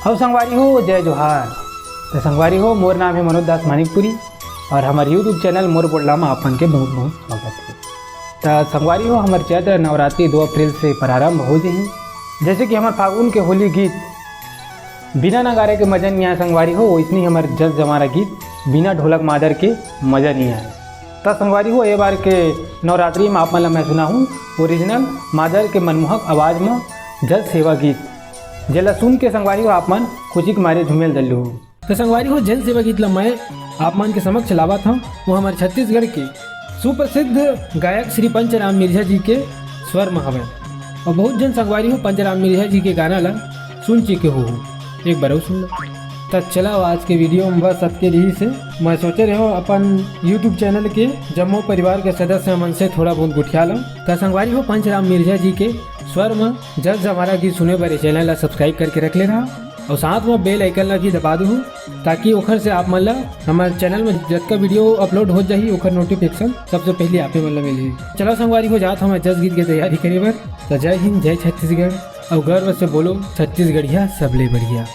अब संगवारी हो जय जोहार। तो संगवारी हो, मोर नाम है मनोज दास मानिकपुरी और हमारे यूट्यूब चैनल मोर बोडला में आपन के बहुत बहुत स्वागत है। तो संगवारी हो, हमारे चैत्र नवरात्रि 2 अप्रैल से प्रारंभ हो जाए। जैसे कि हमारे फागुन के होली गीत बिना नगारे के मजा नहीं आया संगवारी हो, वैसे हमारे जस जमारा गीत बिना ढोलक मादर के मजा नहीं आया। तो संगवारी हो, ये बार के नवरात्रि में आप मैं सुना हूँ ओरिजिनल मादर के मनमोहक आवाज़ में जस सेवा गीत, जेला सुन के संगवारी हो आप मन खुशी के मारे झुमेल दल्लू हो। तो संगवारी हो, जल सेवा गीत ला मैं आप मन के समक्ष लावा था, वो हमारे छत्तीसगढ़ के सुप्रसिद्ध गायक श्री पंचराम मिर्जा जी के स्वर में हवे। और बहुत जन संगवारी हो पंचराम मिर्जा जी के गाना ला सुन चुके हो, एक बार सुन लो। तो चला आज के वीडियो में बस सबके रही से मैं सोचे रहे हो अपन यूट्यूब चैनल के जम्मू परिवार के सदस्य मन से थोड़ा बहुत गुठिया लो। तो संगवारी हो, पंचराम मिर्जा जी के स्वर में जस हमारा गीत सुने पर चैनल ला सब्सक्राइब करके रख ले रहा और साथ में बेल आइकन ला भी दबा दू, ताकि ओखर से आप मन ला हमारे चैनल में जितना वीडियो अपलोड हो जाही ओखर नोटिफिकेशन सबसे पहले आप मन ला मिली। चलो संगवारी हो, जात हम जस गीत की तैयारी करे बर। तो जय हिंद, जय छत्तीसगढ़ और गर्व से बोलो छत्तीसगढ़िया सबले बढ़िया।